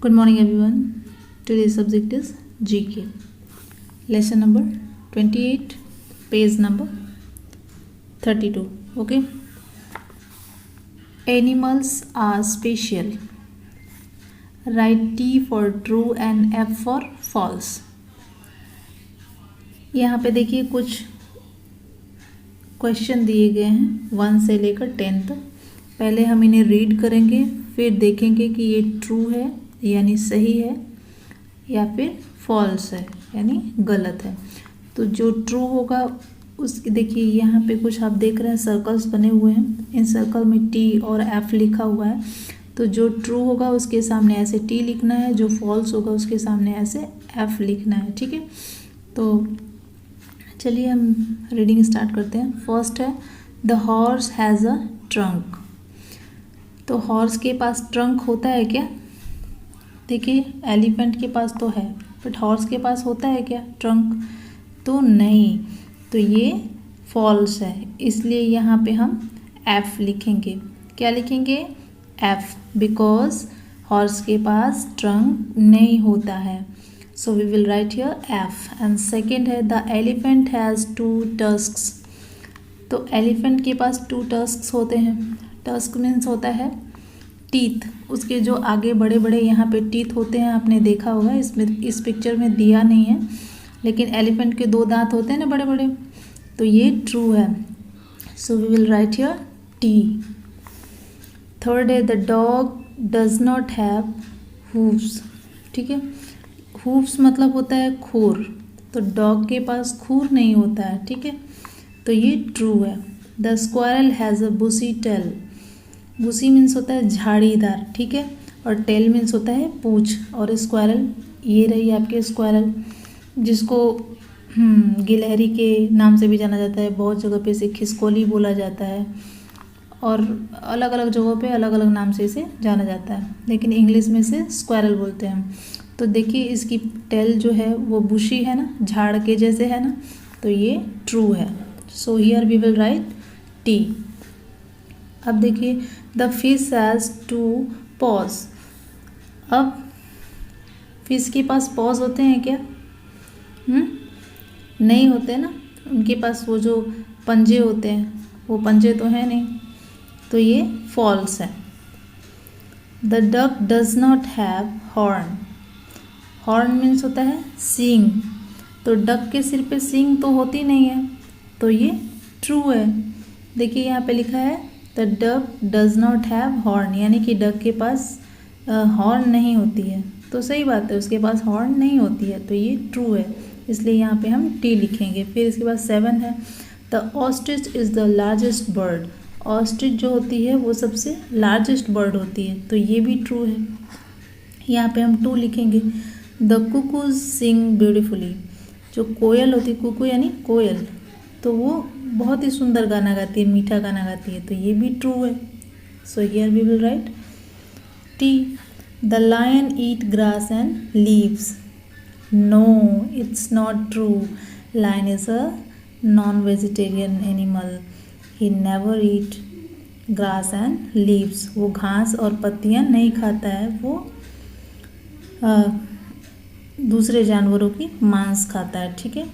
Good morning everyone. Today's subject is GK. Lesson number 28, page number 32. Okay. Animals are special. Write T for true and F for false. यहाँ पे देखिए कुछ question दिए गए हैं 1 से लेकर 10 तक। पहले हम इन्हें रीड करेंगे, फिर देखेंगे कि ये ट्रू है यानी सही है या फिर फॉल्स है यानी गलत है। तो जो ट्रू होगा उसकी देखिए यहाँ पे कुछ आप देख रहे हैं सर्कल्स बने हुए हैं, इन सर्कल में टी और एफ लिखा हुआ है। तो जो ट्रू होगा उसके सामने ऐसे टी लिखना है, जो फॉल्स होगा उसके सामने ऐसे एफ लिखना है। ठीक है, तो चलिए हम रीडिंग स्टार्ट करते हैं। फर्स्ट है the horse has a trunk. तो हॉर्स के पास ट्रंक होता है क्या? देखिए एलिफेंट के पास तो है, बट हॉर्स के पास होता है क्या ट्रंक? तो नहीं, तो ये फॉल्स है। इसलिए यहाँ पे हम एफ लिखेंगे। क्या लिखेंगे? एफ, बिकॉज हॉर्स के पास ट्रंक नहीं होता है। So we will write here F. And second है द एलिफेंट हैज़ 2 टस्क्स। तो एलिफेंट के पास 2 टस्क्स होते हैं। टस्क मीन्स होता है टीथ, उसके जो आगे बड़े बड़े यहाँ पे टीथ होते हैं, आपने देखा होगा। इसमें इस पिक्चर में दिया नहीं है, लेकिन एलिफेंट के 2 दांत होते हैं ना बड़े बड़े, तो ये ट्रू है। So we will write here T. Third है the dog does not have hooves. ठीक है, हूव्स मतलब होता है खुर, तो डॉग के पास खुर नहीं होता है। ठीक है, तो ये ट्रू है। The squirrel has a bushy tail. Bushy means होता है झाड़ीदार, ठीक है, और टेल मीन्स होता है पूंछ। और स्क्वायरल, ये रही आपके स्क्वायरल, जिसको गिलहरी के नाम से भी जाना जाता है। बहुत जगह पे इसे खिसकोली बोला जाता है, और अलग अलग जगहों पे अलग अलग नाम से इसे जाना जाता है, लेकिन इंग्लिश में इसे स्क्वायरल बोलते हैं। तो देखिए इसकी टेल जो है वो बुशी है ना, झाड़ के जैसे है ना, तो ये ट्रू है। So here we will write T. अब देखिए द फिश हैज़ 2 पॉज। अब फिश के पास पॉज होते हैं क्या? नहीं होते ना, उनके पास वो जो पंजे होते हैं वो पंजे तो हैं नहीं, तो ये फॉल्स है। The duck does not have horn. Horn means होता है सींग, तो डक के सिर पे सींग तो होती नहीं है, तो ये ट्रू है। देखिए यहाँ पे लिखा है the duck does not have horn, यानी कि डक के पास हॉर्न नहीं होती है। तो सही बात है, उसके पास हॉर्न नहीं होती है, तो ये ट्रू है। इसलिए यहाँ पे हम टी लिखेंगे। फिर इसके बाद 7 है the ostrich is the largest bird. Ostrich जो होती है वो सबसे लार्जेस्ट बर्ड होती है, तो ये भी ट्रू है। यहाँ पे हम 2 लिखेंगे। The cuckoos sing beautifully. जो कोयल होती है, कुकू यानी कोयल, तो वो बहुत ही सुंदर गाना गाती है, मीठा गाना गाती है, तो ये भी ट्रू है। So here we will write T. The lion eat grass and leaves. No, it's not true. Lion is a non vegetarian animal, he never eat grass and leaves. वो घास और पत्तियाँ नहीं खाता है, वो दूसरे जानवरों की मांस खाता है। ठीक है,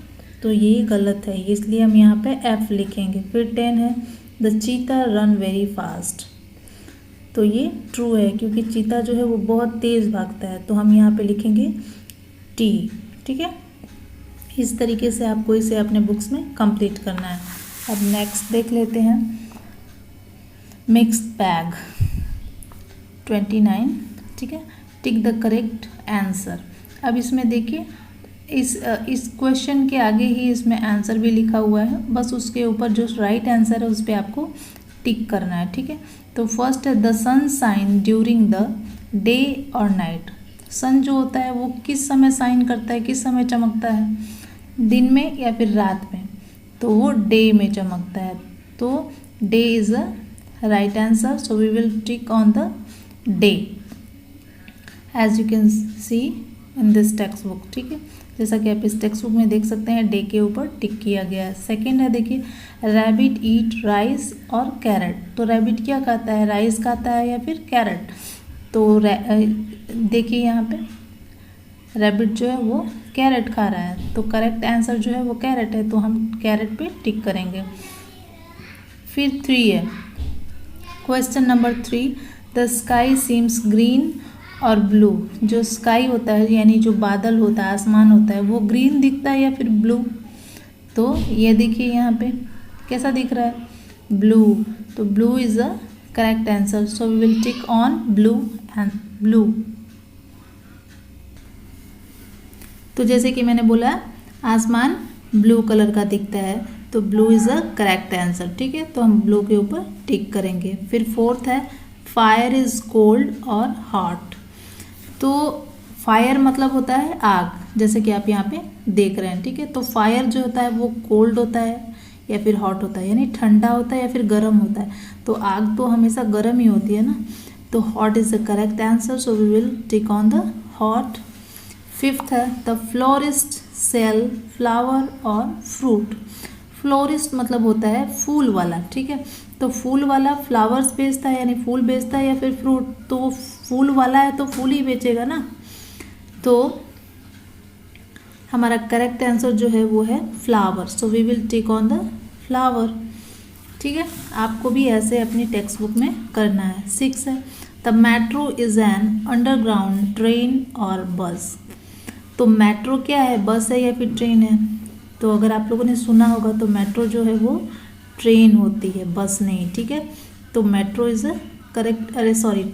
तो ये गलत है, इसलिए हम यहाँ पे एफ लिखेंगे। फिर 10 है द चीता रन वेरी फास्ट। तो ये ट्रू है, क्योंकि चीता जो है वो बहुत तेज़ भागता है, तो हम यहाँ पे लिखेंगे टी। ठीक है, इस तरीके से आपको इसे अपने बुक्स में कंप्लीट करना है। अब नेक्स्ट देख लेते हैं मिक्स्ड बैग 29। ठीक है, टिक द करेक्ट आंसर। अब इसमें देखिए इस क्वेश्चन के आगे ही इसमें आंसर भी लिखा हुआ है, बस उसके ऊपर जो राइट आंसर है उस पर आपको टिक करना है। ठीक है, तो फर्स्ट है the sun shine during the day और नाइट। सन जो होता है वो किस समय शाइन करता है, किस समय चमकता है, दिन में या फिर रात में? तो वो डे में चमकता है, तो day is a right answer. So we will tick on the day as you can see in this text book. ठीक है, जैसा कि आप इस टेक्स्ट बुक में देख सकते हैं, डे के ऊपर टिक किया गया है। सेकेंड है देखिए रैबिट ईट राइस और कैरेट। तो रैबिट क्या खाता है, राइस खाता है या फिर कैरेट? तो देखिए यहाँ पे रैबिट जो है वो कैरेट खा रहा है, तो करेक्ट आंसर जो है वो कैरेट है, तो हम कैरेट पे टिक करेंगे। फिर 3 है, question number 3, the sky seems green और ब्लू। जो स्काई होता है यानी जो बादल होता है, आसमान होता है, वो ग्रीन दिखता है या फिर ब्लू? तो ये देखिए यहाँ पे कैसा दिख रहा है, ब्लू, तो blue is a correct answer, so we will tick on blue and blue. तो जैसे कि मैंने बोला आसमान ब्लू कलर का दिखता है, तो blue is a correct answer, ठीक है, तो हम ब्लू के ऊपर टिक करेंगे। फिर 4th है, फायर इज़ कोल्ड और हॉट। तो फायर मतलब होता है आग, जैसे कि आप यहाँ पे देख रहे हैं, ठीक है, तो फायर जो होता है वो कोल्ड होता है या फिर हॉट होता है, यानी ठंडा होता है या फिर गर्म होता है, तो आग तो हमेशा गर्म ही होती है ना, तो hot is the correct answer, so we will tick on the hot. 5th है, द फ्लोरिस्ट सेल फ्लावर और फ्रूट। फ्लोरिस्ट मतलब होता है फूल वाला, ठीक है, तो फूल वाला फ्लावर्स बेचता है यानी फूल बेचता है या फिर फ्रूट, तो वो फूल वाला है तो फूल ही बेचेगा ना, तो हमारा करेक्ट आंसर जो है वो है flower, so we will take on the flower, ठीक है। आपको भी ऐसे अपनी टेक्स्ट बुक में करना है। 6 है, the metro is an underground train और बस। तो मेट्रो क्या है, बस है या फिर ट्रेन है? तो अगर आप लोगों ने सुना होगा तो मेट्रो जो है वो ट्रेन होती है, बस नहीं, ठीक है, तो metro is a correct,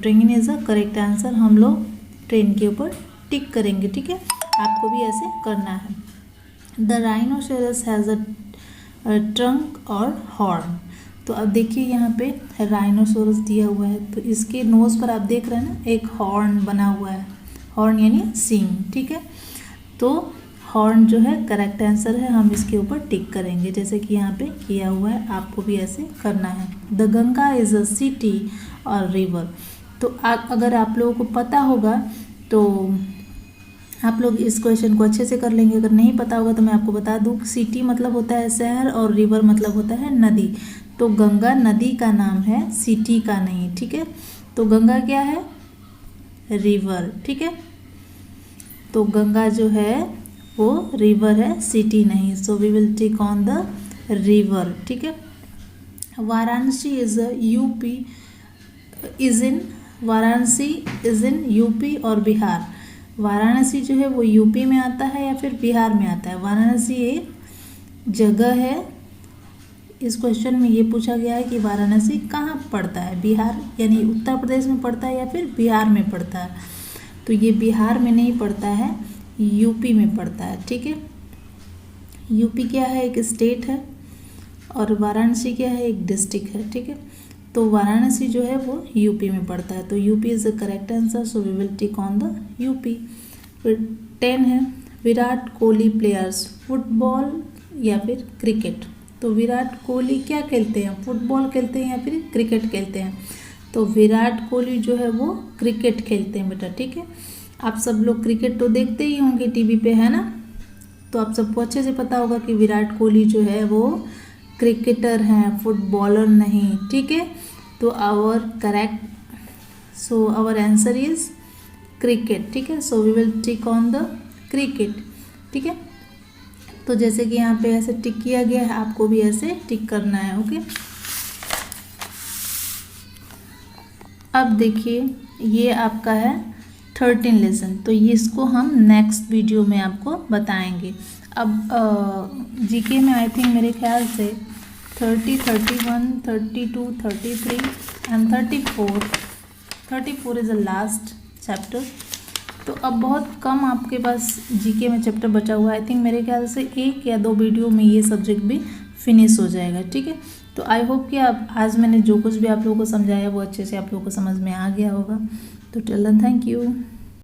train is a correct answer, हम लोग ट्रेन के ऊपर टिक करेंगे, ठीक है, आपको भी ऐसे करना है। The rhinoceros has a trunk और हॉर्न। तो अब देखिए यहाँ पे राइनोसोरस दिया हुआ है, तो इसके नोज़ पर आप देख रहे हैं ना एक हॉर्न बना हुआ है, हॉर्न यानी सींग, ठीक है, तो हॉर्न जो है करेक्ट आंसर है, हम इसके ऊपर टिक करेंगे जैसे कि यहाँ पे किया हुआ है, आपको भी ऐसे करना है। The Ganga is a city और रिवर। तो अगर आप लोगों को पता होगा तो आप लोग इस क्वेश्चन को अच्छे से कर लेंगे, अगर नहीं पता होगा तो मैं आपको बता दूँ, सिटी मतलब होता है शहर और रिवर मतलब होता है नदी, तो गंगा नदी का नाम है, सिटी का नहीं, ठीक है, तो गंगा क्या है, रिवर, ठीक है, तो गंगा जो है वो रिवर है, सिटी नहीं, so we will tick on the river, ठीक है। Varanasi is UP Varanasi is in UP और बिहार। वाराणसी जो है वो यूपी में आता है या फिर बिहार में आता है? वाराणसी एक जगह है, इस क्वेश्चन में ये पूछा गया है कि वाराणसी कहाँ पड़ता है, बिहार यानी उत्तर प्रदेश में पड़ता है या फिर बिहार में पड़ता है? तो ये बिहार में नहीं पड़ता है, यूपी में पड़ता है, ठीक है। यूपी क्या है, एक स्टेट है, और वाराणसी क्या है, एक डिस्ट्रिक्ट है, ठीक है, तो वाराणसी जो है वो यूपी में पड़ता है, तो UP is the correct answer, so we will tick on the UP. फिर 10 है, विराट कोहली प्लेयर्स फुटबॉल या फिर क्रिकेट। तो विराट कोहली क्या खेलते हैं, फुटबॉल खेलते हैं या फिर क्रिकेट खेलते हैं? तो विराट कोहली जो है वो क्रिकेट खेलते हैं बेटा, ठीक है। आप सब लोग क्रिकेट तो देखते ही होंगे टीवी पे, है ना, तो आप सबको अच्छे से पता होगा कि विराट कोहली जो है वो क्रिकेटर हैं, फुटबॉलर नहीं, ठीक है, तो आवर आंसर इज क्रिकेट, ठीक है, so we will tick on the cricket, ठीक है। तो जैसे कि यहाँ पे ऐसे टिक किया गया है, आपको भी ऐसे टिक करना है, ओके। अब देखिए ये आपका है 13 लेसन, तो ये इसको हम नेक्स्ट वीडियो में आपको बताएंगे। अब जीके में आई थिंक मेरे ख्याल से 30, 31, 32, 33 and 34 is the last chapter. तो अब बहुत कम आपके पास जीके में चैप्टर बचा हुआ है, आई थिंक मेरे ख्याल से 1 या 2 वीडियो में ये सब्जेक्ट भी फिनिश हो जाएगा, ठीक है। तो आई होप कि आप आज मैंने जो कुछ भी आप लोगों को समझाया वो अच्छे से आप लोगों को समझ में आ गया होगा। तो टिल देन थैंक यू।